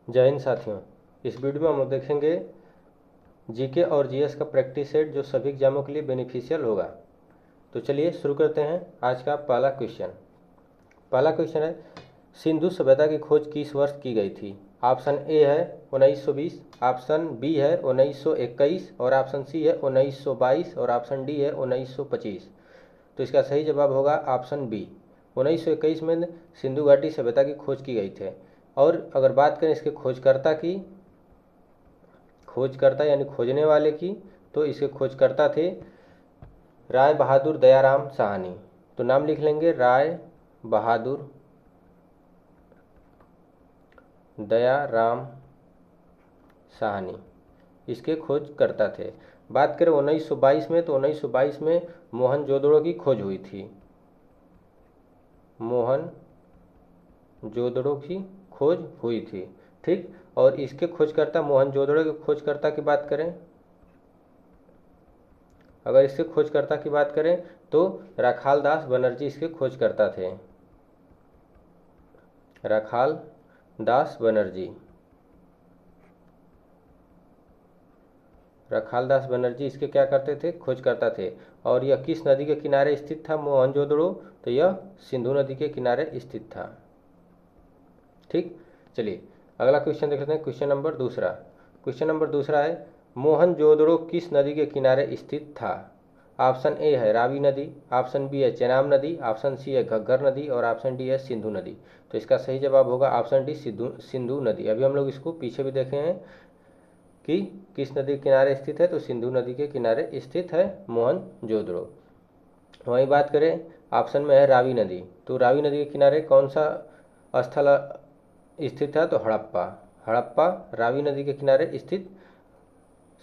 जय हिंद साथियों। इस वीडियो में हम लोग देखेंगे जीके और जीएस का प्रैक्टिस सेट जो सभी एग्जामों के लिए बेनिफिशियल होगा। तो चलिए शुरू करते हैं आज का पहला क्वेश्चन। पहला क्वेश्चन है, सिंधु सभ्यता की खोज किस वर्ष की गई थी? ऑप्शन ए है 1920, ऑप्शन बी है 1921 और ऑप्शन सी है 1922 और ऑप्शन डी है 1925। तो इसका सही जवाब होगा ऑप्शन बी। 1921 में सिंधु घाटी सभ्यता की खोज की गई थी। और अगर बात करें इसके खोजकर्ता की, खोजकर्ता यानी खोजने वाले की, तो इसके खोजकर्ता थे राय बहादुर दयाराम साहनी। तो नाम लिख लेंगे, राय बहादुर दयाराम साहनी इसके खोजकर्ता थे। बात करें 1922 में, तो 1922 में मोहनजोदड़ो की खोज हुई थी। मोहनजोदड़ो की खोज हुई थी, ठीक। और इसके खोजकर्ता मोहनजोदड़ो के खोजकर्ता की बात करें, अगर इसके खोजकर्ता की बात करें तो राखाल दास बनर्जी इसके खोजकर्ता थे। राखाल दास बनर्जी, राखाल दास बनर्जी इसके क्या करते थे? खोजकर्ता थे। और यह किस नदी के किनारे स्थित था मोहनजोदड़ो? तो यह सिंधु नदी के किनारे स्थित था, ठीक। चलिए अगला क्वेश्चन देख लेते हैं। क्वेश्चन नंबर दूसरा। क्वेश्चन नंबर दूसरा है, मोहनजोदड़ो किस नदी के किनारे स्थित था? ऑप्शन ए है रावी नदी, ऑप्शन बी है चेनाब नदी, ऑप्शन सी है घग्गर नदी और ऑप्शन डी है सिंधु नदी। तो इसका सही जवाब होगा ऑप्शन डी, सिंधु नदी। अभी हम लोग इसको पीछे भी देखे हैं कि किस नदी के किनारे स्थित है, तो सिंधु नदी के किनारे स्थित है मोहनजोदड़ो। वहीं बात करें, ऑप्शन में है रावी नदी, तो रावी नदी के किनारे कौन सा स्थल स्थित था? तो हड़प्पा। हड़प्पा रावी नदी के किनारे स्थित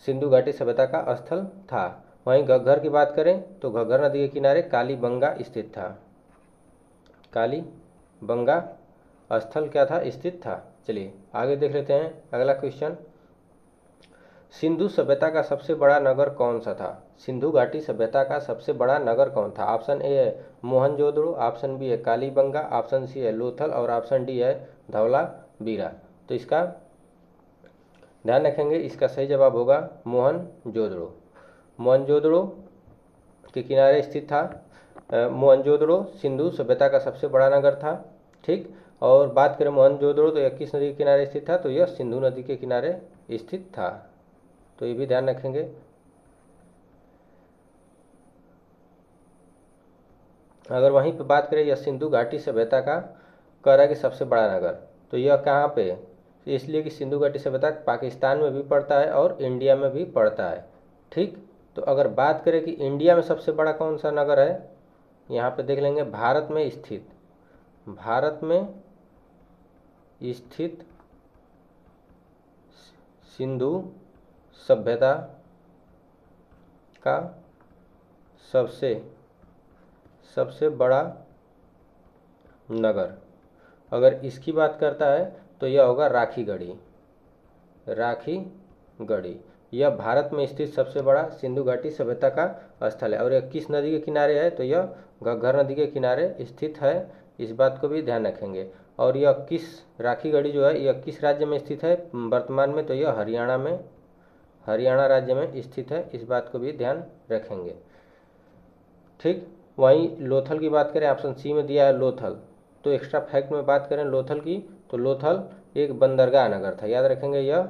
सिंधु घाटी सभ्यता का स्थल था। वहीं घग्गर की बात करें तो घग्गर नदी के किनारे कालीबंगा स्थित था। कालीबंगा स्थल क्या था? स्थित था। चलिए आगे देख लेते हैं अगला क्वेश्चन। सिंधु सभ्यता का सबसे बड़ा नगर कौन सा था? सिंधु घाटी सभ्यता का सबसे बड़ा नगर कौन था? ऑप्शन ए है मोहनजोदड़ो, ऑप्शन बी है कालीबंगा, ऑप्शन सी है लोथल और ऑप्शन डी है धवलावीरा। तो इसका ध्यान रखेंगे, इसका सही जवाब होगा मोहनजोदड़ो। मोहनजोदड़ो के किनारे स्थित था। मोहनजोदड़ो सिंधु सभ्यता का सबसे बड़ा नगर था, ठीक। और बात करें मोहनजोदड़ो तो यह किस नदी के किनारे स्थित था? तो यह सिंधु नदी के किनारे स्थित था। तो ये भी ध्यान रखेंगे। अगर वहीं पे बात करें, यह सिंधु घाटी सभ्यता का कह रहा है कि सबसे बड़ा नगर, तो यह कहाँ पे? इसलिए कि सिंधु घाटी सभ्यता पाकिस्तान में भी पड़ता है और इंडिया में भी पड़ता है, ठीक। तो अगर बात करें कि इंडिया में सबसे बड़ा कौन सा नगर है, यहाँ पे देख लेंगे, भारत में स्थित, भारत में स्थित सिंधु सभ्यता का सबसे बड़ा नगर, अगर इसकी बात करता है तो यह होगा राखीगढ़ी। राखीगढ़ी यह भारत में स्थित सबसे बड़ा सिंधु घाटी सभ्यता का स्थल है। और यह किस नदी के किनारे है? तो यह घग्गर नदी के किनारे स्थित है। इस बात को भी ध्यान रखेंगे। और यह किस, राखीगढ़ी जो है यह किस राज्य में स्थित है वर्तमान में? तो यह हरियाणा में, हरियाणा राज्य में स्थित है। इस बात को भी ध्यान रखेंगे, ठीक। वहीं लोथल की बात करें, ऑप्शन सी में दिया है लोथल। तो एक्स्ट्रा फैक्ट में बात करें लोथल की, तो लोथल एक बंदरगाह नगर था, याद रखेंगे, यह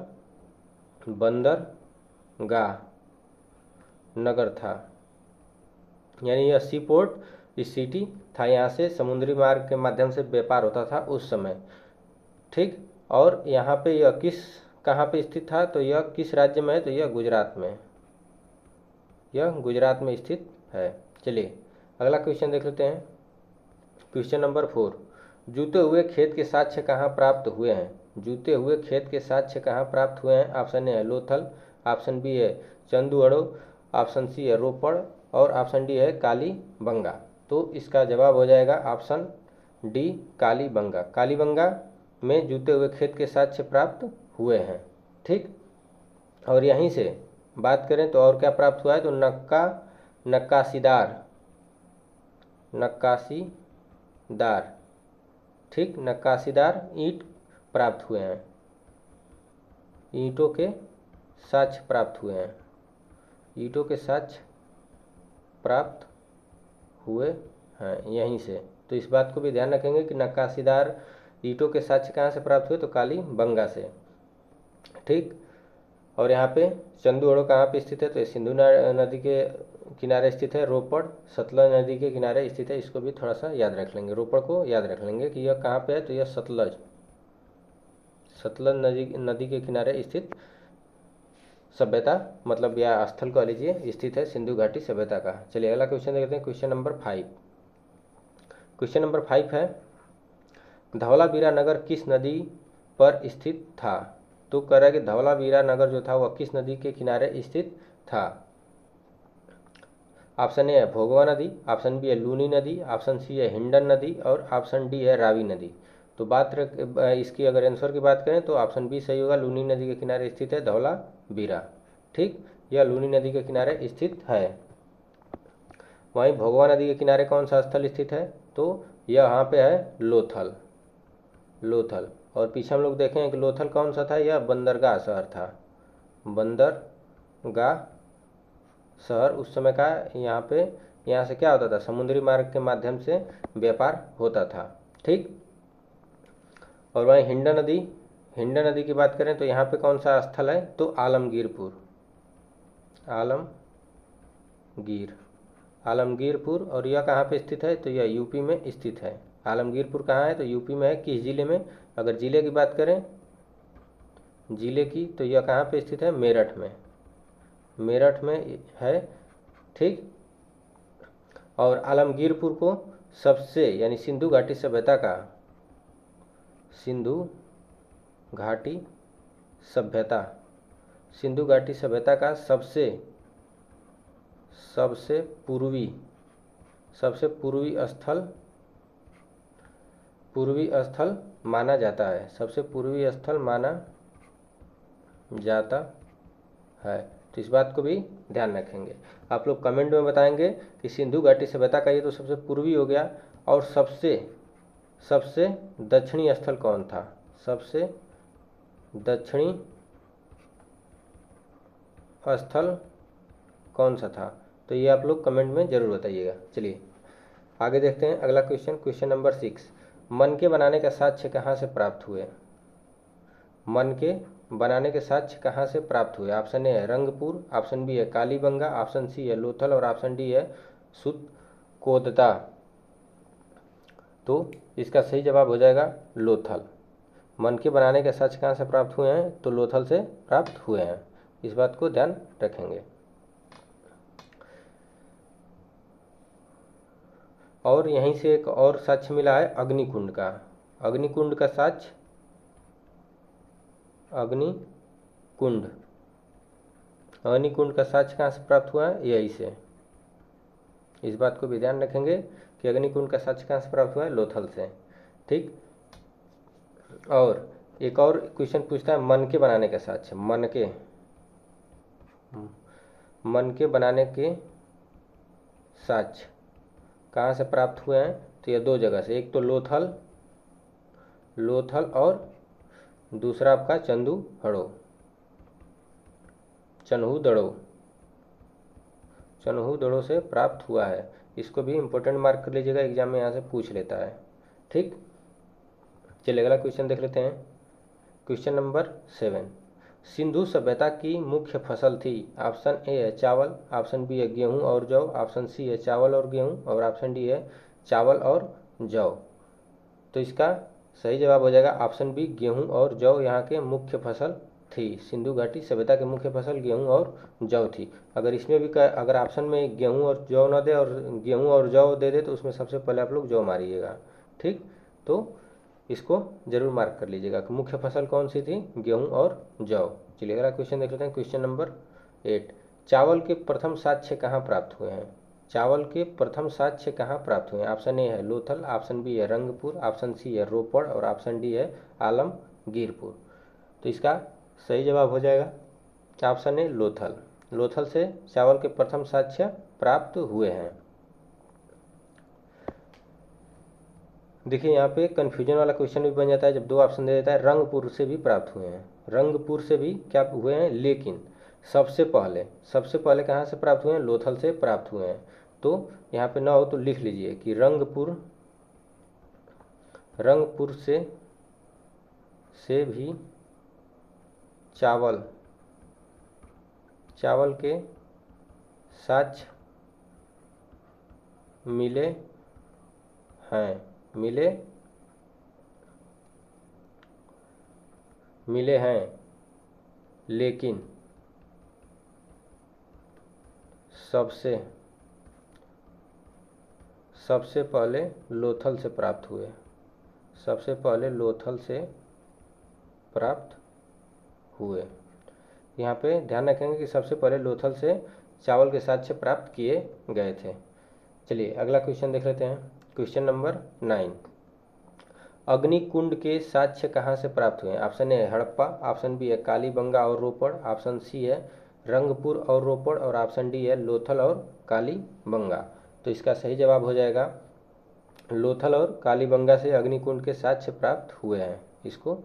बंदरगाह नगर था, यानी यह सी पोर्ट सिटी था। यहाँ से समुद्री मार्ग के माध्यम से व्यापार होता था उस समय, ठीक। और यहाँ पे यह कहाँ पे स्थित था? तो यह किस राज्य में है? तो यह गुजरात में, यह गुजरात में स्थित है। चलिए अगला क्वेश्चन देख लेते हैं। क्वेश्चन नंबर 4, जूते हुए खेत के साक्ष्य कहाँ प्राप्त हुए हैं? जूते हुए खेत के साक्ष्य कहाँ प्राप्त हुए हैं? ऑप्शन ए है लोथल, ऑप्शन बी है चंदुअड़ो, ऑप्शन सी है रोपड़ और ऑप्शन डी है कालीबंगा। तो इसका जवाब हो जाएगा ऑप्शन डी, कालीबंगा। कालीबंगा में जूते हुए खेत के साक्ष्य प्राप्त हुए हैं, ठीक। और यहीं से बात करें तो और क्या प्राप्त हुआ है? तो नक्काशीदार, ठीक, नक्काशीदार ईंट प्राप्त हुए हैं। ईंटों के साक्ष्य प्राप्त हुए हैं, ईंटों के साक्ष्य प्राप्त हुए हैं यहीं से। तो इस बात को भी ध्यान रखेंगे कि नक्काशीदार ईंटों के साक्ष्य कहाँ से प्राप्त हुए, तो कालीबंगा से। ठीक, और यहाँ पे चंदूहड़ो कहाँ पे स्थित है, तो सिंधु नदी के किनारे स्थित है। रोपड़ सतलज नदी के किनारे स्थित है, इसको भी थोड़ा सा याद रख लेंगे, रोपड़ को याद रख लेंगे कि यह कहाँ पे है, तो यह सतलज नदी के किनारे स्थित सभ्यता, मतलब यह स्थल कह लीजिए, स्थित है सिंधु घाटी सभ्यता का। चलिए अगला क्वेश्चन देखते हैं, क्वेश्चन नंबर 5। क्वेश्चन नंबर 5 है, धवलावीरा नगर किस नदी पर स्थित था। तो कह रहा है कि धवलावीरा नगर जो था वह किस नदी के किनारे स्थित था। ऑप्शन ए है भोगवा नदी, ऑप्शन बी है लूनी नदी, ऑप्शन सी है हिंडन नदी और ऑप्शन डी है रावी नदी। तो इसकी अगर आंसर की बात करें तो ऑप्शन बी सही होगा, लूनी नदी के किनारे स्थित है धवलावीरा। ठीक, यह लूनी नदी के किनारे स्थित है। वहीं भोगवा नदी के किनारे कौन सा स्थल स्थित है, तो यह यहाँ पे है लोथल। लोथल, और पीछे हम लोग देखें कि लोथल कौन सा था, यह बंदरगाह शहर था। बंदरगाह शहर उस समय का यहाँ से क्या होता था, समुद्री मार्ग के माध्यम से व्यापार होता था। ठीक, और वहीं हिंडन नदी की बात करें तो यहाँ पे कौन सा स्थल है, तो आलमगीरपुर, और यह कहाँ पे स्थित है, तो यह यूपी में स्थित है। आलमगीरपुर कहाँ है, तो यूपी में है। किस जिले में, अगर जिले की बात करें जिले की, तो यह कहाँ पे स्थित है, मेरठ में है। ठीक, और आलमगीरपुर को सबसे, यानी सिंधु घाटी सभ्यता का सबसे पूर्वी स्थल माना जाता है, सबसे पूर्वी स्थल माना जाता है। तो इस बात को भी ध्यान रखेंगे। आप लोग कमेंट में बताएंगे कि सिंधु घाटी सभ्यता का ये तो सबसे पूर्वी हो गया, और सबसे दक्षिणी स्थल कौन था, सबसे दक्षिणी स्थल कौन सा था, तो ये आप लोग कमेंट में जरूर बताइएगा। चलिए आगे देखते हैं अगला क्वेश्चन, क्वेश्चन नंबर 6। मन के बनाने का साक्ष्य कहाँ से प्राप्त हुए। मन के बनाने के साक्ष्य कहाँ से प्राप्त हुए। ऑप्शन ए है रंगपुर, ऑप्शन बी है कालीबंगा, ऑप्शन सी है लोथल और ऑप्शन डी है सुतकोदता। तो इसका सही जवाब हो जाएगा लोथल। मन के बनाने के साक्ष्य कहाँ से प्राप्त हुए हैं, तो लोथल से प्राप्त हुए हैं। इस बात को ध्यान रखेंगे। और यहीं से एक और साक्ष्य मिला है अग्निकुंड का। अग्निकुंड का साक्ष्य, अग्निकुंड का साक्ष्य कहाँ से प्राप्त हुआ है, यही से। इस बात को भी ध्यान रखेंगे कि अग्निकुंड का साक्ष्य कहाँ से प्राप्त हुआ है, लोथल से। ठीक, और एक और क्वेश्चन पूछता है मन के बनाने का साक्ष्य। मन के बनाने के साक्ष्य कहाँ से प्राप्त हुए हैं, तो ये दो जगह से, एक तो लोथल और दूसरा आपका चन्हू दड़ो से प्राप्त हुआ है। इसको भी इंपॉर्टेंट मार्क कर लीजिएगा, एग्जाम में यहाँ से पूछ लेता है। ठीक, चलिए अगला क्वेश्चन देख लेते हैं, क्वेश्चन नंबर 7। सिंधु सभ्यता की मुख्य फसल थी। ऑप्शन ए है चावल, ऑप्शन बी है गेहूं और जौ, ऑप्शन सी है चावल और गेहूं और ऑप्शन डी है चावल और जौ। तो इसका सही जवाब हो जाएगा ऑप्शन बी, गेहूं और जौ यहाँ के मुख्य फसल थी। सिंधु घाटी सभ्यता की मुख्य फसल गेहूं और जौ थी। अगर इसमें भी अगर ऑप्शन में गेहूं और जौ ना दे और गेहूं और जौ दे दे, तो उसमें सबसे पहले आप लोग जौ मारिएगा। ठीक, तो इसको जरूर मार्क कर लीजिएगा कि मुख्य फसल कौन सी थी, गेहूं और जौ। चलिए अगला क्वेश्चन देख लेते हैं, क्वेश्चन नंबर 8। चावल के प्रथम साक्ष्य कहाँ प्राप्त हुए हैं। चावल के प्रथम साक्ष्य कहाँ प्राप्त हुए हैं। ऑप्शन ए है लोथल, ऑप्शन बी है रंगपुर, ऑप्शन सी है रोपड़ और ऑप्शन डी है आलमगीरपुर। तो इसका सही जवाब हो जाएगा ऑप्शन ए लोथल। लोथल से चावल के प्रथम साक्ष्य प्राप्त हुए हैं। देखिए यहाँ पे कन्फ्यूजन वाला क्वेश्चन भी बन जाता है जब दो ऑप्शन दे देता है। रंगपुर से भी प्राप्त हुए हैं, रंगपुर से भी क्या हुए हैं, लेकिन सबसे पहले कहाँ से प्राप्त हुए हैं, लोथल से प्राप्त हुए हैं। तो यहाँ पे ना हो तो लिख लीजिए कि रंगपुर से भी चावल के साक्ष्य मिले हैं, लेकिन सबसे पहले लोथल से प्राप्त हुए, यहाँ पे ध्यान रखेंगे कि सबसे पहले लोथल से चावल के साक्ष्य प्राप्त किए गए थे। चलिए अगला क्वेश्चन देख लेते हैं। क्वेश्चन नंबर 9, अग्निकुंड के साक्ष्य कहाँ से प्राप्त हुए हैं? ऑप्शन ए है हड़प्पा, ऑप्शन बी है कालीबंगा और रोपड़, ऑप्शन सी है रंगपुर और रोपड़, और ऑप्शन डी है लोथल और कालीबंगा। तो इसका सही जवाब हो जाएगा लोथल और कालीबंगा से अग्निकुंड के साक्ष्य प्राप्त हुए हैं, इसको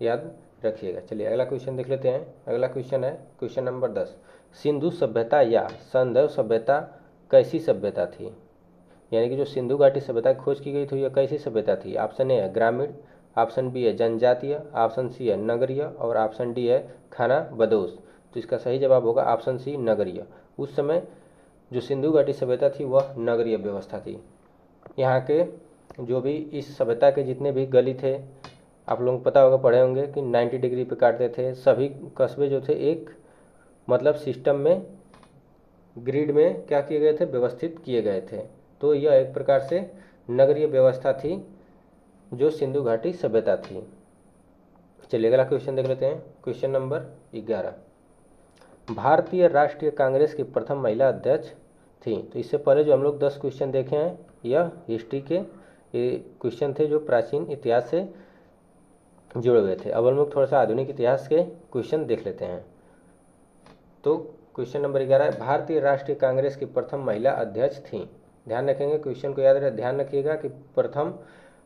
याद रखिएगा। चलिए अगला क्वेश्चन देख लेते हैं। अगला क्वेश्चन है क्वेश्चन नंबर 10, सिंधु सभ्यता या संदैव सभ्यता कैसी सभ्यता थी? यानी कि जो सिंधु घाटी सभ्यता की खोज की गई थी यह कैसी सभ्यता थी? ऑप्शन ए है ग्रामीण, ऑप्शन बी है जनजातीय, ऑप्शन सी है नगरीय, और ऑप्शन डी है खाना बदोश। तो इसका सही जवाब होगा ऑप्शन सी नगरीय। उस समय जो सिंधु घाटी सभ्यता थी वह नगरीय व्यवस्था थी। यहाँ के जो भी इस सभ्यता के जितने भी गली थे, आप लोगों को पता होगा, पढ़े होंगे कि 90 डिग्री पे काटते थे। सभी कस्बे जो थे एक मतलब सिस्टम में, ग्रिड में क्या किए गए थे, व्यवस्थित किए गए थे। तो यह एक प्रकार से नगरीय व्यवस्था थी जो सिंधु घाटी सभ्यता थी। चलिए अगला क्वेश्चन देख लेते हैं। क्वेश्चन नंबर 11, भारतीय राष्ट्रीय कांग्रेस की प्रथम महिला अध्यक्ष थी। तो इससे पहले जो हम लोग 10 क्वेश्चन देखे हैं यह हिस्ट्री के क्वेश्चन थे जो प्राचीन इतिहास से जुड़े हुए थे। अब हम लोग थोड़ा सा आधुनिक इतिहास के क्वेश्चन देख लेते हैं। तो क्वेश्चन नंबर 11 है, भारतीय राष्ट्रीय कांग्रेस की प्रथम महिला अध्यक्ष थी। ध्यान रखेंगे, क्वेश्चन को ध्यान रखिएगा कि प्रथम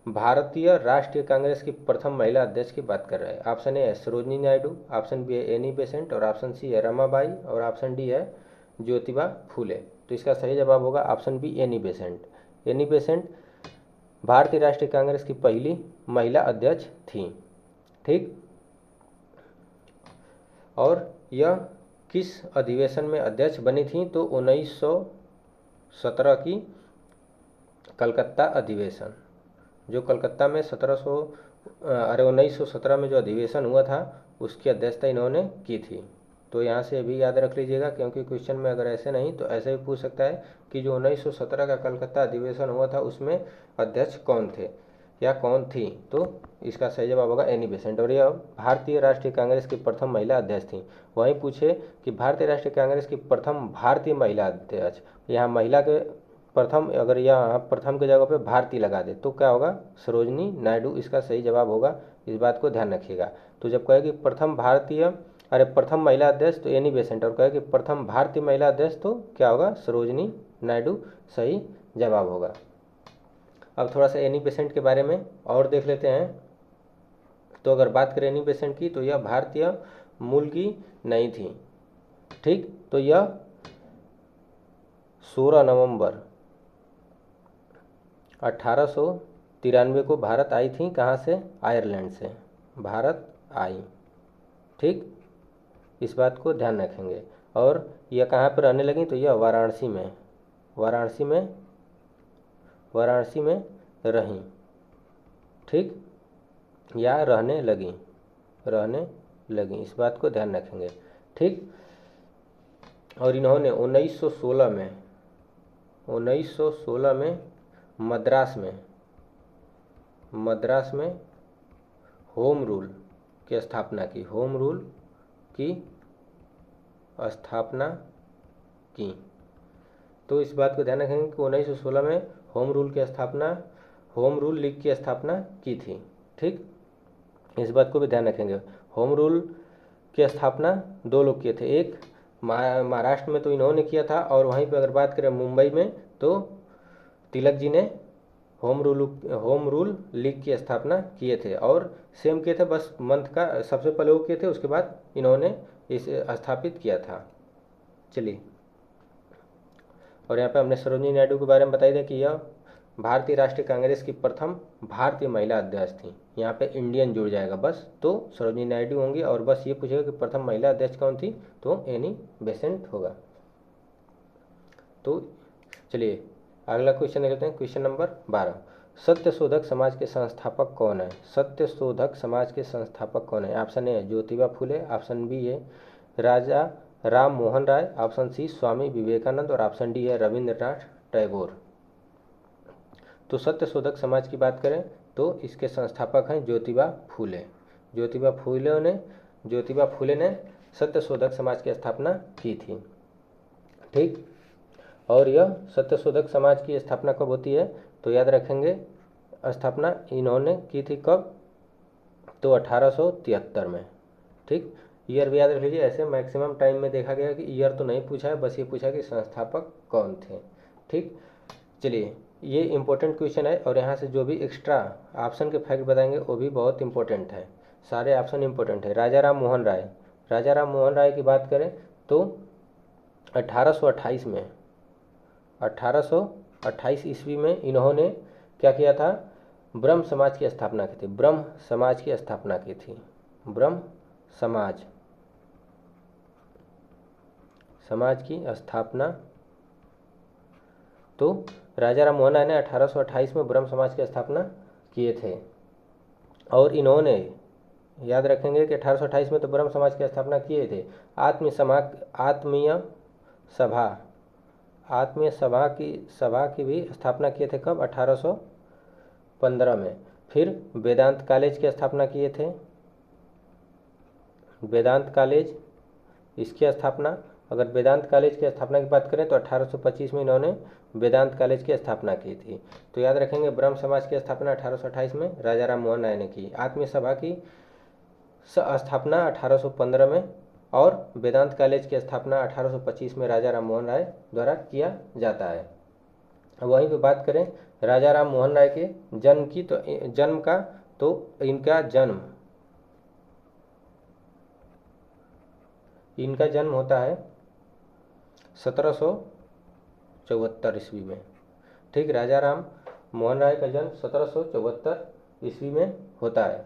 भारतीय राष्ट्रीय कांग्रेस की प्रथम महिला अध्यक्ष की बात कर रहे हैं। ऑप्शन ए है सरोजिनी नायडू, ऑप्शन बी है एनी बेसेंट, और ऑप्शन सी है रमाबाई, और ऑप्शन डी है ज्योतिबा फूले। तो इसका सही जवाब होगा option be Annie Besant. Annie Besant भारतीय राष्ट्रीय कांग्रेस की पहली महिला अध्यक्ष थी। ठीक, और यह किस अधिवेशन में अध्यक्ष बनी थी? तो 1917 की कलकत्ता अधिवेशन, जो कलकत्ता में 1917 में जो अधिवेशन हुआ था उसकी अध्यक्षता इन्होंने की थी। तो यहाँ से भी याद रख लीजिएगा, क्योंकि क्वेश्चन में अगर ऐसे नहीं तो ऐसे भी पूछ सकता है कि जो 1917 का कलकत्ता अधिवेशन हुआ था उसमें अध्यक्ष कौन थे या कौन थी? तो इसका सही जवाब होगा एनी बेसेंट, और यह भारतीय राष्ट्रीय कांग्रेस की प्रथम महिला अध्यक्ष थी। वहीं पूछे कि भारतीय राष्ट्रीय कांग्रेस की प्रथम भारतीय महिला अध्यक्ष, यहाँ महिला के प्रथम, अगर यहाँ प्रथम के जगह पे भारतीय लगा दे तो क्या होगा? सरोजिनी नायडू इसका सही जवाब होगा। इस बात को ध्यान रखिएगा। तो जब कहे कि प्रथम महिला अध्यक्ष तो एनी बेसेंट, और कहे कि प्रथम भारतीय महिला अध्यक्ष तो क्या होगा? सरोजिनी नायडू सही जवाब होगा। अब थोड़ा सा एनी बेसेंट के बारे में और देख लेते हैं। तो अगर बात करें एनी बेसेंट की तो यह भारतीय मूल की नहीं थी। ठीक, तो यह 16 नवंबर 1893 को भारत आई थी। कहाँ से? आयरलैंड से भारत आई। ठीक, इस बात को ध्यान रखेंगे। और यह कहाँ पर रहने लगी? तो यह वाराणसी में रहीं। ठीक, या रहने लगी, इस बात को ध्यान रखेंगे। ठीक, और इन्होंने 1916 में मद्रास में होम रूल की स्थापना की। तो इस बात को ध्यान रखेंगे कि 1916 में होम रूल लीग की स्थापना की थी। ठीक, इस बात को भी ध्यान रखेंगे। होम रूल की स्थापना दो लोग किए थे, एक महाराष्ट्र में तो इन्होंने किया था, और वहीं पे अगर बात करें मुंबई में तो तिलक जी ने होम रूल लीग की स्थापना किए थे, और सेम किए थे, बस मंथ का सबसे पहले वो किए थे, उसके बाद इन्होंने इसे स्थापित किया था। चलिए, और यहाँ पे हमने सरोजिनी नायडू के बारे में बताई था कि यह भारतीय राष्ट्रीय कांग्रेस की प्रथम भारतीय महिला अध्यक्ष थी। यहाँ पे इंडियन जुड़ जाएगा बस, तो सरोजिनी नायडू होंगी, और बस ये पूछेगा कि प्रथम महिला अध्यक्ष कौन थी, तो एनी बेसेंट होगा। तो चलिए अगला क्वेश्चन देखते हैं, क्वेश्चन नंबर 12। सत्यशोधक समाज के संस्थापक कौन है? सत्यशोधक समाज के संस्थापक कौन है? Option A Jyotiba Phule, option B है राजा राम मोहन राय, ऑप्शन सी स्वामी विवेकानंद, और ऑप्शन डी है रविंद्रनाथ टैगोर। तो सत्यशोधक समाज की बात करें तो इसके संस्थापक हैं ज्योतिबा फुले। ज्योतिबा फुले ने सत्यशोधक समाज की स्थापना की थी। ठीक, और यह सत्यशोधक समाज की स्थापना कब होती है, तो याद रखेंगे स्थापना इन्होंने की थी कब, तो 1873 में। ठीक, ईयर भी याद रख लीजिए, ऐसे मैक्सिमम टाइम में देखा गया कि ईयर तो नहीं पूछा है, बस ये पूछा कि संस्थापक कौन थे। ठीक, चलिए ये इंपॉर्टेंट क्वेश्चन है, और यहाँ से जो भी एक्स्ट्रा ऑप्शन के फैक्ट बताएंगे वो भी बहुत इंपॉर्टेंट है, सारे ऑप्शन इंपॉर्टेंट है। राजा राम मोहन राय की बात करें तो 1828 में 1828 ईस्वी में इन्होंने क्या किया था, ब्रह्म समाज की स्थापना की थी। ब्रह्म समाज की स्थापना की थी, ब्रह्म समाज की स्थापना। तो राजा राम मोहन राय ने 1828 में ब्रह्म समाज की स्थापना किए थे, और इन्होंने याद रखेंगे कि 1828 में तो ब्रह्म समाज की स्थापना किए थे। आत्मीय सभा की भी स्थापना किए थे कब, 1815 में। फिर वेदांत कॉलेज की स्थापना किए थे, वेदांत कॉलेज, इसकी स्थापना, अगर वेदांत कॉलेज की स्थापना की बात करें तो 1825 में इन्होंने वेदांत कॉलेज की स्थापना की थी। तो याद रखेंगे ब्रह्म समाज की स्थापना 1828 में राजा राम मोहन राय ने की, आत्मीय सभा की स्थापना 1815 में, और वेदांत कॉलेज की स्थापना 1825 में राजा राम मोहन राय द्वारा किया जाता है। वहीं पे बात करें राजा राम मोहन राय के जन्म की, तो इनका जन्म होता है 1774 ईस्वी में। ठीक, राजा राम मोहन राय का जन्म 1774 ईस्वी में होता है,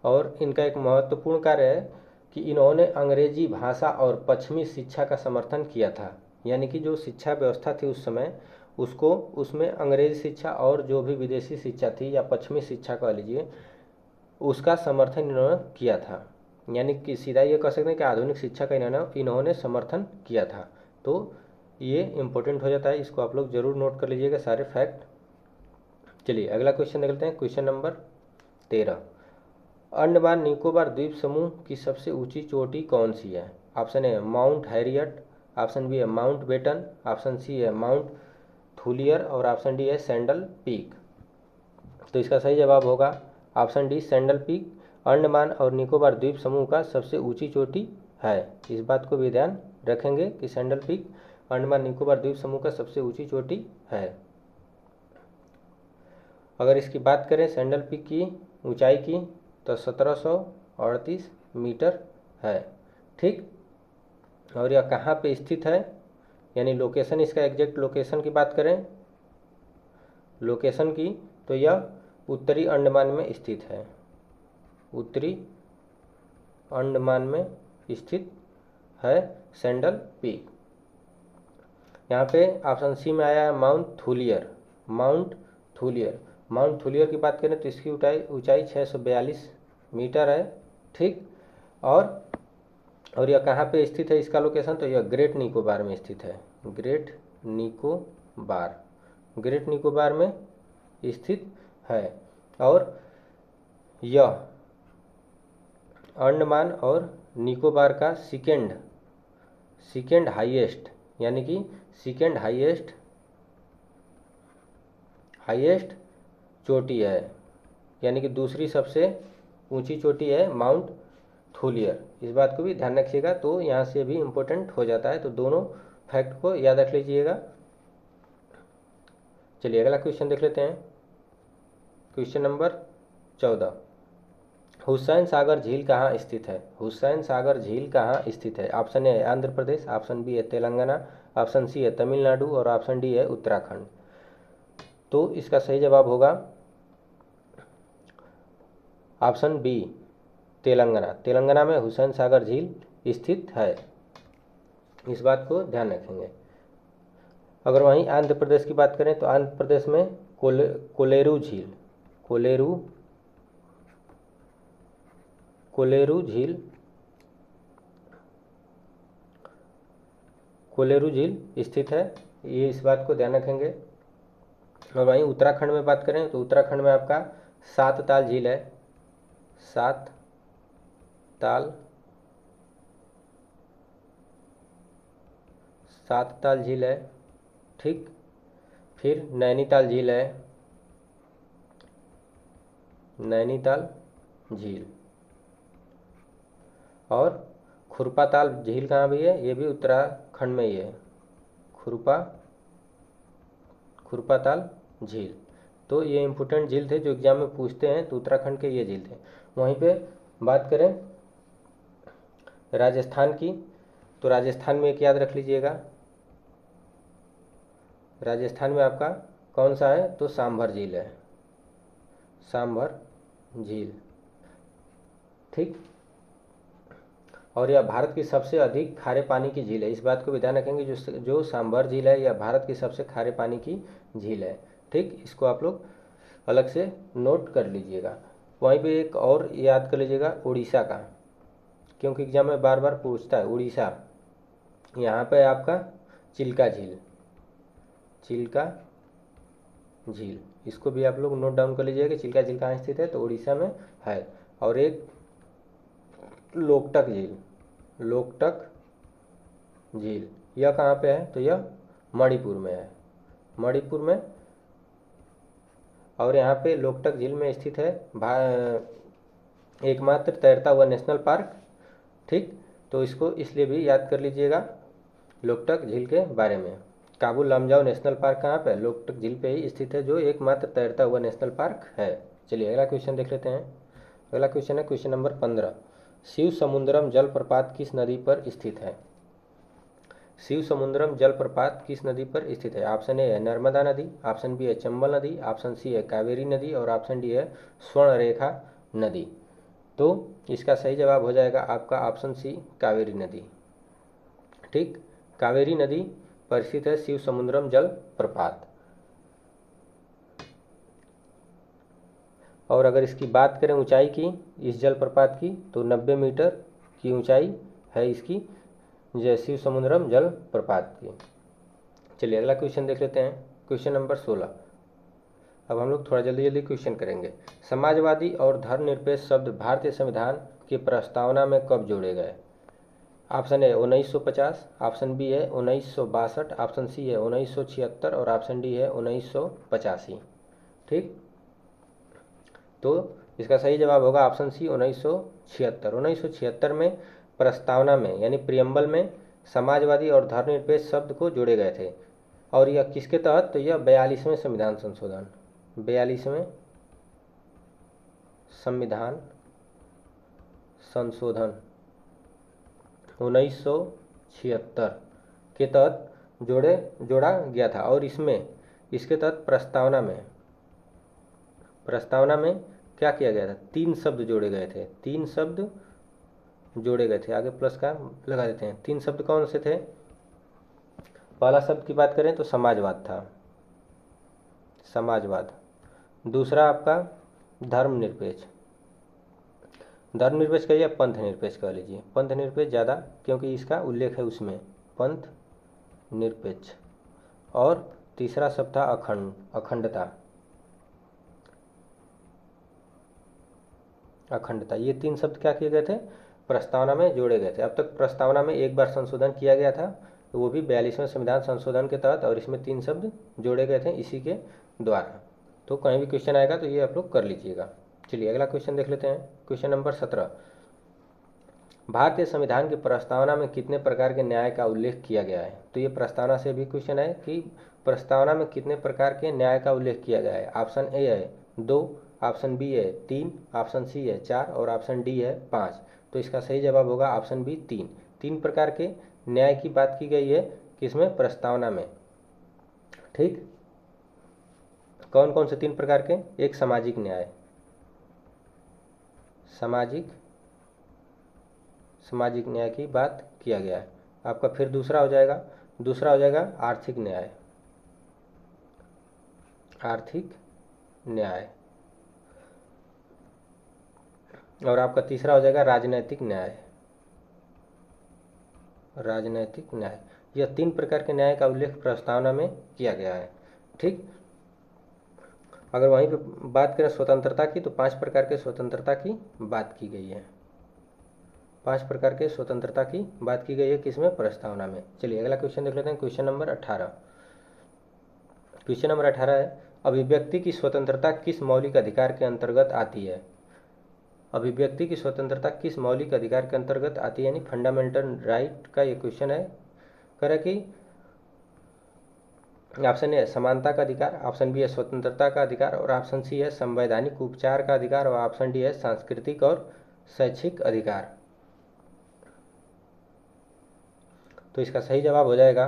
और इनका एक महत्वपूर्ण कार्य है कि इन्होंने अंग्रेजी भाषा और पश्चिमी शिक्षा का समर्थन किया था। यानी कि जो शिक्षा व्यवस्था थी उस समय, उसमें अंग्रेजी शिक्षा और जो भी विदेशी शिक्षा थी या पश्चिमी शिक्षा कह लीजिए, उसका समर्थन इन्होंने किया था। यानी कि सीधा ये कह सकते हैं कि आधुनिक शिक्षा का इन्होंने समर्थन किया था। तो ये इम्पोर्टेंट हो जाता है, इसको आप लोग जरूर नोट कर लीजिएगा सारे फैक्ट। चलिए अगला क्वेश्चन देख लेते हैं, क्वेश्चन नंबर 13। अंडमान निकोबार द्वीप समूह की सबसे ऊंची चोटी कौन सी है? Option A Mount Harriet, option B है माउंट बेटन, ऑप्शन सी है माउंट थूलियर, और ऑप्शन डी है सैंडल पीक। तो इसका सही जवाब होगा ऑप्शन डी सैंडल पीक। अंडमान और निकोबार द्वीप समूह का सबसे ऊंची चोटी है, इस बात को भी ध्यान रखेंगे कि सैंडल पीक अंडमान निकोबार द्वीप समूह का सबसे ऊंची चोटी है। अगर इसकी बात करें सैंडल पीक की ऊंचाई की, तो 1738 मीटर है। ठीक, और यह कहाँ पे स्थित है, यानी लोकेशन, इसका एग्जैक्ट लोकेशन की बात करें लोकेशन की, तो यह उत्तरी अंडमान में स्थित है, उत्तरी अंडमान में स्थित है सैंडल पीक। यहाँ पे ऑप्शन सी में आया है माउंट थूलियर की बात करें तो इसकी ऊंचाई 642 मीटर है। ठीक, और यह कहाँ पे स्थित है, इसका लोकेशन, तो यह ग्रेट निकोबार में स्थित है, ग्रेट निकोबार में स्थित है। और यह अंडमान और निकोबार का सेकेंड हाईएस्ट, यानी कि सेकेंड हाईएस्ट चोटी है, यानी कि दूसरी सबसे ऊंची चोटी है माउंट थूलियर। इस बात को भी ध्यान रखिएगा, तो यहाँ से भी इम्पोर्टेंट हो जाता है, तो दोनों फैक्ट को याद रख लीजिएगा। चलिए अगला क्वेश्चन देख लेते हैं। क्वेश्चन नंबर 14, हुसैन सागर झील कहाँ स्थित है? हुसैन सागर झील कहाँ स्थित है? Option A Andhra Pradesh, option B है तेलंगाना, ऑप्शन सी है तमिलनाडु और ऑप्शन डी है उत्तराखंड। तो इसका सही जवाब होगा ऑप्शन बी तेलंगाना। तेलंगाना में हुसैन सागर झील स्थित है, इस बात को ध्यान रखेंगे। अगर वहीं आंध्र प्रदेश की बात करें तो आंध्र प्रदेश में कोलेरू झील, कोलेरू झील स्थित है, ये इस बात को ध्यान रखेंगे। और वहीं उत्तराखंड में बात करें तो उत्तराखंड में आपका सात ताल झील है, सात ताल झील है, ठीक। फिर नैनीताल झील है, नैनीताल झील। और खुरपा ताल झील कहाँ भी है? ये भी उत्तराखंड में ही है, खुरपा ताल झील। तो ये इम्पोर्टेंट झील थे जो एग्जाम में पूछते हैं, तो उत्तराखंड के ये झील थे। वहीं पे बात करें राजस्थान की, तो राजस्थान में एक याद रख लीजिएगा, राजस्थान में आपका कौन सा है? तो सांभर झील है, सांभर झील, ठीक। और यह भारत की सबसे अधिक खारे पानी की झील है, इस बात को भी ध्यान रखेंगे। जो सांभर झील है यह भारत की सबसे खारे पानी की झील है, ठीक। इसको आप लोग अलग से नोट कर लीजिएगा। वहीं पे एक और याद कर लीजिएगा उड़ीसा का, क्योंकि एग्जाम में बार बार पूछता है उड़ीसा। यहाँ पे आपका चिल्का झील, इसको भी आप लोग नोट डाउन कर लीजिएगा कि चिल्का झील कहाँ स्थित है, तो उड़ीसा में है। और एक लोकटक झील, यह कहाँ पे है? तो यह मणिपुर में है, मणिपुर में। और यहाँ पे लोकटक झील में स्थित है एकमात्र तैरता हुआ नेशनल पार्क, ठीक। तो इसको इसलिए भी याद कर लीजिएगा लोकटक झील के बारे में। काबुल लामजाओ नेशनल पार्क कहाँ पे? लोकटक झील पे ही स्थित है, जो एकमात्र तैरता हुआ नेशनल पार्क है। चलिए अगला क्वेश्चन देख लेते हैं। अगला क्वेश्चन है क्वेश्चन नंबर 15, शिव समुद्रम जलप्रपात किस नदी पर स्थित है? शिव समुद्रम जलप्रपात किस नदी पर स्थित है? ऑप्शन ए है नर्मदा नदी, ऑप्शन बी है चंबल नदी, ऑप्शन सी है कावेरी नदी और ऑप्शन डी है स्वर्णरेखा नदी। तो इसका सही जवाब हो जाएगा आपका ऑप्शन सी कावेरी नदी, ठीक। कावेरी नदी पर स्थित है शिव समुद्रम जल प्रपात। और अगर इसकी बात करें ऊंचाई की, इस जल प्रपात की, तो 90 मीटर की ऊंचाई है इसकी, जय शिव समुद्रम जल प्रपात की। चलिए अगला क्वेश्चन देख लेते हैं, क्वेश्चन नंबर 16। अब हम लोग थोड़ा जल्दी जल्दी क्वेश्चन करेंगे। समाजवादी और धर्मनिरपेक्ष शब्द भारतीय संविधान की प्रस्तावना में कब जोड़े गए? ऑप्शन ए 1950, ऑप्शन बी है 1962, ऑप्शन सी है 1976 और ऑप्शन डी है 1985, ठीक। तो इसका सही जवाब होगा ऑप्शन सी 1976। 1976 में प्रस्तावना में यानी प्रियम्बल में समाजवादी और धर्मनिरपेक्ष शब्द को जोड़े गए थे। और यह किसके तहत? तो यह 42वें संविधान संशोधन, 42वें संविधान संशोधन 1976 के तहत जोड़ा गया था। और इसके तहत प्रस्तावना में क्या किया गया था? 3 शब्द जोड़े गए थे, 3 शब्द जोड़े गए थे। आगे प्लस का लगा देते हैं। 3 शब्द कौन से थे? पहला शब्द की बात करें तो समाजवाद था, समाजवाद। दूसरा आपका धर्मनिरपेक्ष कहिए, पंथ निरपेक्ष कह लीजिए, पंथ निरपेक्ष ज़्यादा क्योंकि इसका उल्लेख है उसमें, पंथ निरपेक्ष। और तीसरा शब्द था अखंडता। ये 3 शब्द क्या किए गए थे? प्रस्तावना में जोड़े गए थे। अब तक प्रस्तावना में एक बार संशोधन किया गया था, तो वो भी 42वें संविधान संशोधन के तहत, और इसमें 3 शब्द जोड़े गए थे इसी के द्वारा। तो कहीं भी क्वेश्चन आएगा तो ये आप लोग कर लीजिएगा। चलिए अगला क्वेश्चन देख लेते हैं, क्वेश्चन नंबर 17। भारतीय संविधान की प्रस्तावना में कितने प्रकार के न्याय का उल्लेख किया गया है? तो ये प्रस्तावना से भी क्वेश्चन है कि प्रस्तावना में कितने प्रकार के न्याय का उल्लेख किया गया है? ऑप्शन ए है 2, ऑप्शन बी है 3, ऑप्शन सी है 4 और ऑप्शन डी है 5। तो इसका सही जवाब होगा ऑप्शन बी 3। 3 प्रकार के न्याय की बात की गई है किसमें? प्रस्तावना में। ठीक, कौन कौन से 3 प्रकार के? एक सामाजिक न्याय, सामाजिक न्याय की बात किया गया है। आपका फिर दूसरा हो जाएगा आर्थिक न्याय, आर्थिक न्याय। और आपका तीसरा हो जाएगा राजनैतिक न्याय, राजनैतिक न्याय। यह 3 प्रकार के न्याय का उल्लेख प्रस्तावना में किया गया है। ठीक, अगर वहीं पे बात करें स्वतंत्रता की तो 5 प्रकार के स्वतंत्रता की बात की गई है। 5 प्रकार के स्वतंत्रता की बात की गई है किसमें? प्रस्तावना में। चलिए अगला क्वेश्चन देख लेते हैं, क्वेश्चन नंबर 18। क्वेश्चन नंबर 18 है, अभिव्यक्ति की स्वतंत्रता किस मौलिक अधिकार के अंतर्गत आती है? अभिव्यक्ति की स्वतंत्रता किस मौलिक अधिकार के अंतर्गत आती है, यानी फंडामेंटल राइट का ये क्वेश्चन है। कह रहा कि ऑप्शन ए समानता का अधिकार, ऑप्शन बी है स्वतंत्रता का अधिकार और ऑप्शन सी है संवैधानिक उपचार का अधिकार और ऑप्शन डी है सांस्कृतिक और शैक्षिक अधिकार। तो इसका सही जवाब हो जाएगा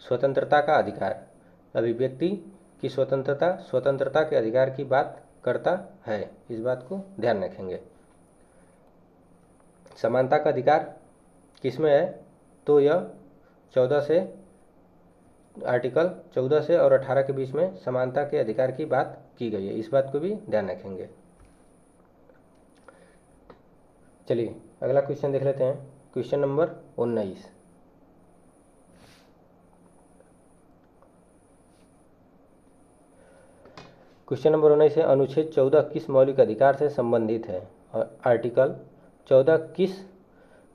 स्वतंत्रता का अधिकार। अभिव्यक्ति की स्वतंत्रता के अधिकार की बात करता है, इस बात को ध्यान रखेंगे। समानता का अधिकार किसमें है? तो यह 14 से आर्टिकल 14 से और 18 के बीच में समानता के अधिकार की बात की गई है, इस बात को भी ध्यान रखेंगे। चलिए अगला क्वेश्चन देख लेते हैं, क्वेश्चन नंबर 19। क्वेश्चन नंबर 19 है, अनुच्छेद 14 किस मौलिक अधिकार से संबंधित है? आर्टिकल 14 किस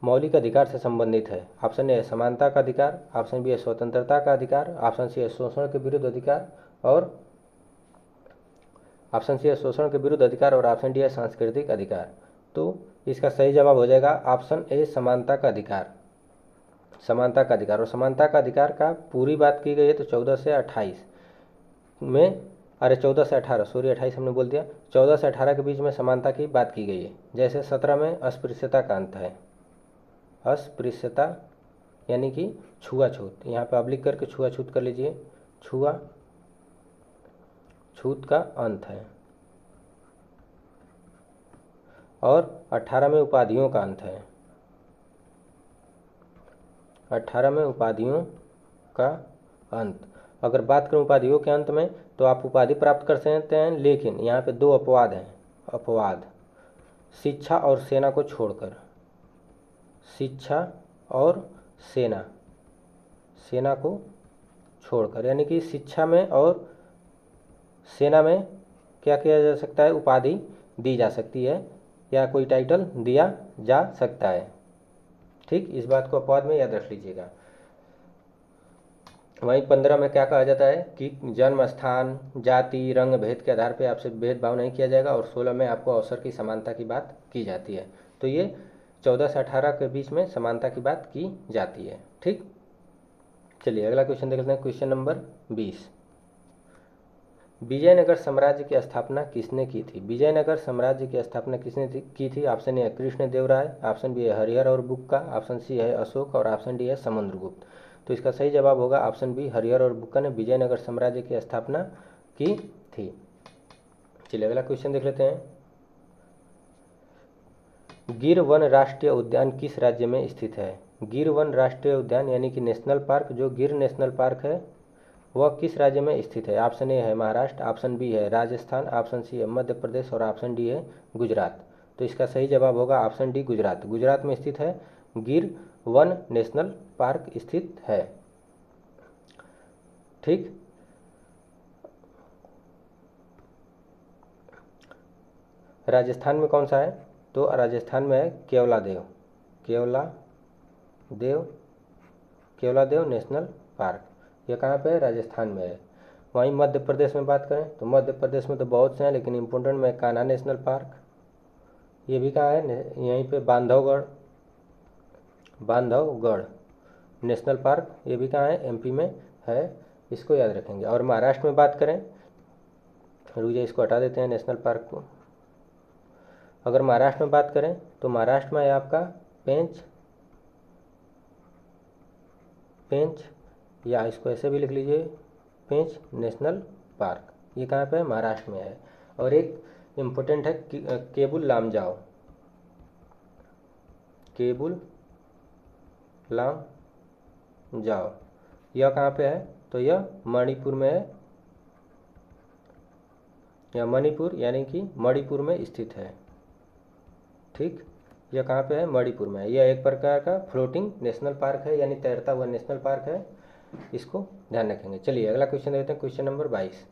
मौलिक अधिकार से संबंधित है? ऑप्शन ए है समानता का अधिकार, ऑप्शन बी है स्वतंत्रता का अधिकार, ऑप्शन सी है शोषण के विरुद्ध अधिकार और ऑप्शन सी है शोषण के विरुद्ध अधिकार और ऑप्शन डी है सांस्कृतिक अधिकार। तो इसका सही जवाब हो जाएगा ऑप्शन ए समानता का अधिकार, समानता का अधिकार। और समानता का अधिकार का पूरी बात की गई है तो 14 से 28 में, अरे 14 से 18 सॉरी 28 हमने बोल दिया, 14 से 18 के बीच में समानता की बात की गई है। जैसे 17 में अस्पृश्यता का अंत है, अस्पृश्यता यानी कि छुआछूत, यहाँ पे आप लिख करके छुआछूत कर लीजिए, छुआछूत का अंत है। और 18 में उपाधियों का अंत है, 18 में उपाधियों का अंत। अगर बात करें उपाधियों के अंत में तो आप उपाधि प्राप्त कर सकते हैं, लेकिन यहाँ पे 2 अपवाद हैं। अपवाद, शिक्षा और सेना को छोड़कर, शिक्षा और सेना, सेना को छोड़कर, यानी कि शिक्षा में और सेना में क्या किया जा सकता है? उपाधि दी जा सकती है या कोई टाइटल दिया जा सकता है। ठीक, इस बात को अपवाद में याद रख लीजिएगा। वहीं 15 में क्या कहा जाता है कि जन्म स्थान, जाति, रंग, भेद के आधार पर आपसे भेदभाव नहीं किया जाएगा। और 16 में आपको अवसर की समानता की बात की जाती है। तो ये 14 से 18 के बीच में समानता की बात की जाती है। ठीक, चलिए अगला क्वेश्चन देख लेते हैं, क्वेश्चन नंबर 20। विजयनगर साम्राज्य की स्थापना किसने की थी? विजयनगर साम्राज्य की स्थापना किसने की थी? ऑप्शन ए है कृष्णदेवराय, ऑप्शन बी है हरिहर और बुक्का, ऑप्शन सी है अशोक और ऑप्शन डी है समुद्रगुप्त। तो इसका सही जवाब होगा ऑप्शन बी, हरिहर और बुक्का ने विजयनगर साम्राज्य की स्थापना की थी। चलिए अगला क्वेश्चन देख लेते हैं, गिर वन राष्ट्रीय उद्यान किस राज्य में स्थित है? गिर वन राष्ट्रीय उद्यान यानी कि नेशनल पार्क, जो गिर नेशनल पार्क है वह किस राज्य में स्थित है? ऑप्शन ए है महाराष्ट्र, ऑप्शन बी है राजस्थान, ऑप्शन सी है मध्य प्रदेश और ऑप्शन डी है गुजरात। तो इसका सही जवाब होगा ऑप्शन डी, गुजरात। गुजरात में स्थित है गिर वन नेशनल पार्क स्थित है। ठीक, राजस्थान में कौन सा है? तो राजस्थान में है केवलादेव, केवलादेव नेशनल पार्क। ये कहाँ पे है? राजस्थान में है। वहीं मध्य प्रदेश में बात करें तो मध्य प्रदेश में तो बहुत से हैं, लेकिन इम्पोर्टेंट में कान्हा नेशनल पार्क, ये भी कहाँ है? यहीं पे बांधवगढ़ नेशनल पार्क, ये भी कहाँ है? एमपी में है, इसको याद रखेंगे। और महाराष्ट्र में बात करें, रुक जाइए इसको हटा देते हैं नेशनल पार्क को। अगर महाराष्ट्र में बात करें तो महाराष्ट्र में है आपका पेंच या इसको ऐसे भी लिख लीजिए पेंच नेशनल पार्क, ये कहाँ पे है? महाराष्ट्र में है। और एक इम्पोर्टेंट है केबुल लामजाओ, केबुल लामजाओ, यह कहाँ पे है? तो यह मणिपुर में है, या मणिपुर यानी कि मणिपुर में स्थित है। ठीक, यह कहाँ पे है? मणिपुर में है। यह एक प्रकार का फ्लोटिंग नेशनल पार्क है, यानी तैरता हुआ नेशनल पार्क है, इसको ध्यान रखेंगे। चलिए अगला क्वेश्चन देखते हैं, क्वेश्चन नंबर 22।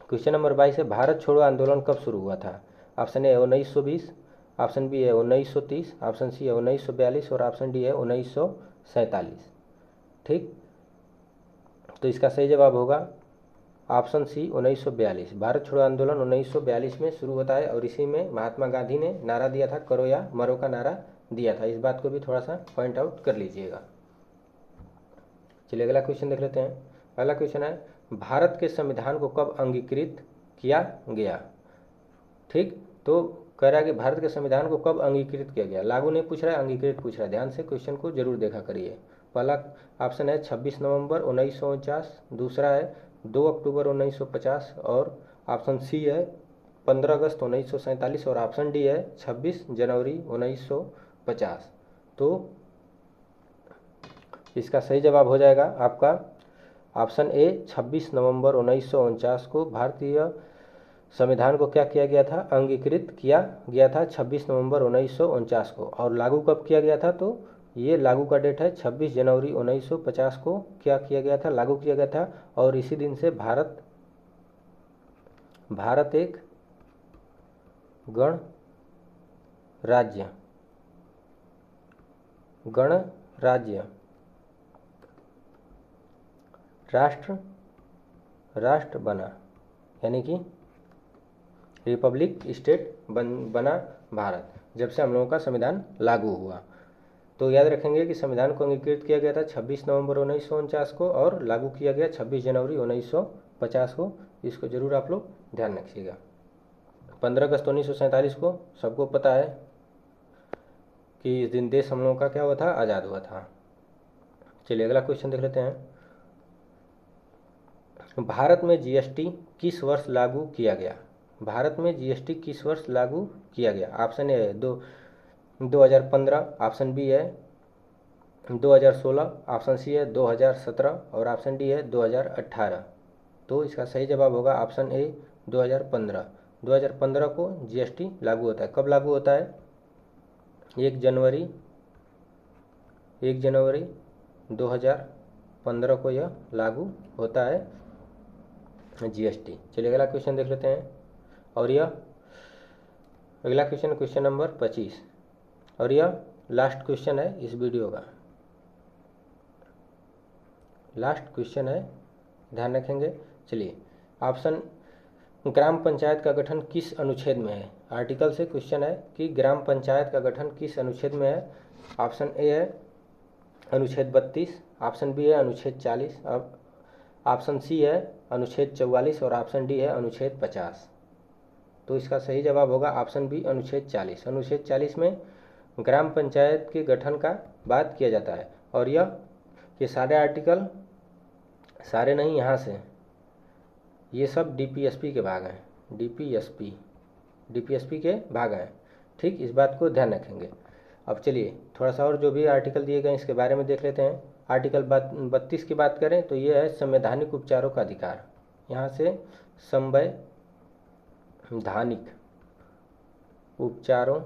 क्वेश्चन नंबर 22 है, भारत छोड़ो आंदोलन कब शुरू हुआ था? ऑप्शन ए है 1920, ऑप्शन बी है 1930, ऑप्शन सी है 1942 और ऑप्शन डी है 1947। ठीक, तो इसका सही जवाब होगा ऑप्शन सी 1942। भारत छोड़ो आंदोलन 1942 में शुरू होता है और इसी में महात्मा गांधी ने नारा दिया था, करो या मरो का नारा दिया था। इस बात को भी थोड़ा सा पॉइंट आउट कर लीजिएगा। चलिए अगला क्वेश्चन देख लेते हैं। अगला क्वेश्चन है, भारत के संविधान को कब अंगीकृत किया गया? ठीक, तो कह रहा है कि भारत के संविधान को कब अंगीकृत किया गया। लागू नहीं पूछ रहा है, अंगीकृत पूछ रहा है। ध्यान से क्वेश्चन को जरूर देखा करिए। पहला ऑप्शन है 26 नवंबर 1949, दूसरा है 2 अक्टूबर 1950 और ऑप्शन सी है 15 अगस्त 1947 और ऑप्शन डी है 26 जनवरी 1950। तो इसका सही जवाब हो जाएगा आपका ऑप्शन ए 26 नवंबर 1949 को भारतीय संविधान को क्या किया गया था? अंगीकृत किया गया था 26 नवंबर 1949 को। और लागू कब किया गया था? तो ये लागू का डेट है 26 जनवरी 1950 को क्या किया गया था? लागू किया गया था। और इसी दिन से भारत एक गणराज्य राष्ट्र बना, यानी कि रिपब्लिक स्टेट बना भारत, जब से हम लोगों का संविधान लागू हुआ। तो याद रखेंगे कि संविधान को अंगीकृत किया गया था 26 नवंबर 1949 को और लागू किया गया 26 जनवरी 1950 को। इसको जरूर आप लोग ध्यान रखिएगा। 15 अगस्त 1947 को सबको पता है कि इस दिन देश हम लोगों का क्या हुआ था? आज़ाद हुआ था। चलिए अगला क्वेश्चन देख लेते हैं। भारत में जीएसटी किस वर्ष लागू किया गया? भारत में जीएसटी किस वर्ष लागू किया गया? ऑप्शन ए है 2015, ऑप्शन बी है 2016, ऑप्शन सी है 2017 और ऑप्शन डी है 2018। तो इसका सही जवाब होगा ऑप्शन ए 2015। 2015 को जीएसटी लागू होता है। कब लागू होता है? 1 जनवरी 2015 को यह लागू होता है जीएसटी। चलिए अगला क्वेश्चन देख लेते हैं। और यह अगला क्वेश्चन नंबर 25 और यह लास्ट क्वेश्चन है इस वीडियो का। लास्ट क्वेश्चन है, ध्यान रखेंगे। चलिए ऑप्शन, ग्राम पंचायत का गठन किस अनुच्छेद में है? आर्टिकल से क्वेश्चन है कि ग्राम पंचायत का गठन किस अनुच्छेद में है। ऑप्शन ए है अनुच्छेद 32, ऑप्शन बी है अनुच्छेद 40, ऑप्शन सी है अनुच्छेद 44 और ऑप्शन डी है अनुच्छेद 50। तो इसका सही जवाब होगा ऑप्शन बी अनुच्छेद 40। अनुच्छेद 40 में ग्राम पंचायत के गठन का बात किया जाता है। और ये सारे आर्टिकल, सारे नहीं, यहाँ से ये सब डीपीएसपी के भाग हैं। डीपीएसपी के भाग हैं। ठीक, इस बात को ध्यान रखेंगे। अब चलिए थोड़ा सा और जो भी आर्टिकल दिए गए इसके बारे में देख लेते हैं। आर्टिकल 32 की बात करें तो ये है संवैधानिक उपचारों का अधिकार। यहाँ से संवैधानिक उपचारों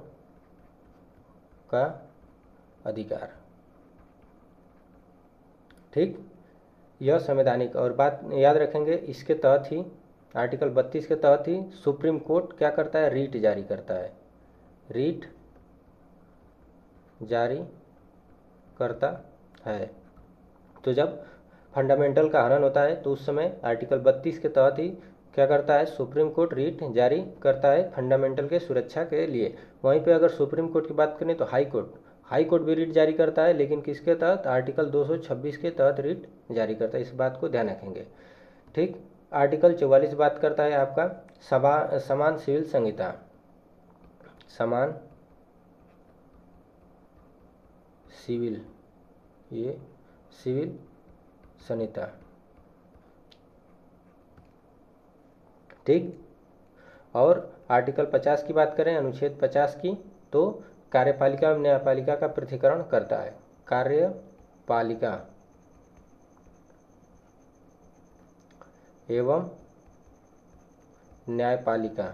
का अधिकार। ठीक, यह संवैधानिक, और बात याद रखेंगे इसके तहत ही, आर्टिकल 32 के तहत ही सुप्रीम कोर्ट क्या करता है? रीट जारी करता है। रीट जारी करता है। तो जब फंडामेंटल का हनन होता है तो उस समय आर्टिकल 32 के तहत ही क्या करता है? सुप्रीम कोर्ट रीट जारी करता है फंडामेंटल के सुरक्षा के लिए। वहीं पे अगर सुप्रीम कोर्ट की बात करें तो हाई हाई कोर्ट भी रिट जारी करता है, लेकिन किसके तहत? आर्टिकल 226 के तहत रिट जारी करता है। इस बात को ध्यान रखेंगे। ठीक। आर्टिकल 44 बात करता है आपका समान सिविल संहिता, समान सिविल, ये सिविल संहिता। ठीक। और आर्टिकल 50 की बात करें, अनुच्छेद 50 की, तो कार्यपालिका एवं न्यायपालिका का पृथक्करण करता है। कार्यपालिका एवं न्यायपालिका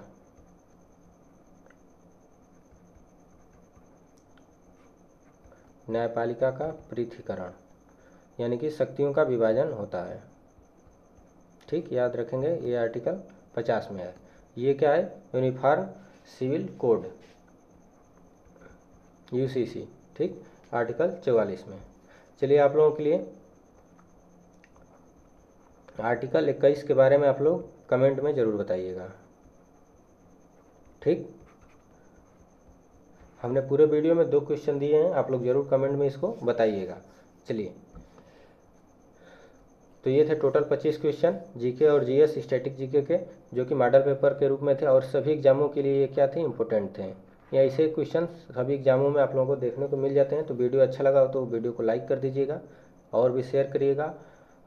का पृथक्करण, यानी कि शक्तियों का विभाजन होता है। ठीक, याद रखेंगे, ये आर्टिकल 50 में है। ये क्या है? Uniform civil code, UCC. ठीक, आर्टिकल 44 में। चलिए, आप लोगों के लिए आर्टिकल 21 के बारे में आप लोग कमेंट में ज़रूर बताइएगा। ठीक, हमने पूरे वीडियो में 2 क्वेश्चन दिए हैं, आप लोग ज़रूर कमेंट में इसको बताइएगा। चलिए, तो ये थे टोटल 25 क्वेश्चन जीके और जीएस स्टैटिक जीके के, जो कि मॉडल पेपर के रूप में थे, और सभी एग्जामों के लिए ये क्या थे? इंपॉर्टेंट थे। या ऐसे क्वेश्चन सभी एग्जामों में आप लोगों को देखने को मिल जाते हैं। तो वीडियो अच्छा लगा हो तो वीडियो को लाइक कर दीजिएगा, और भी शेयर करिएगा,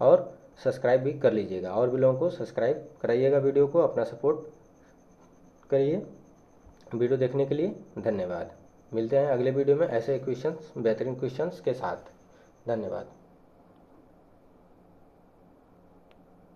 और सब्सक्राइब भी कर लीजिएगा, और भी लोगों को सब्सक्राइब कराइएगा। वीडियो को अपना सपोर्ट करिए। वीडियो देखने के लिए धन्यवाद। मिलते हैं अगले वीडियो में ऐसे क्वेश्चंस, बेहतरीन क्वेश्चंस के साथ। धन्यवाद।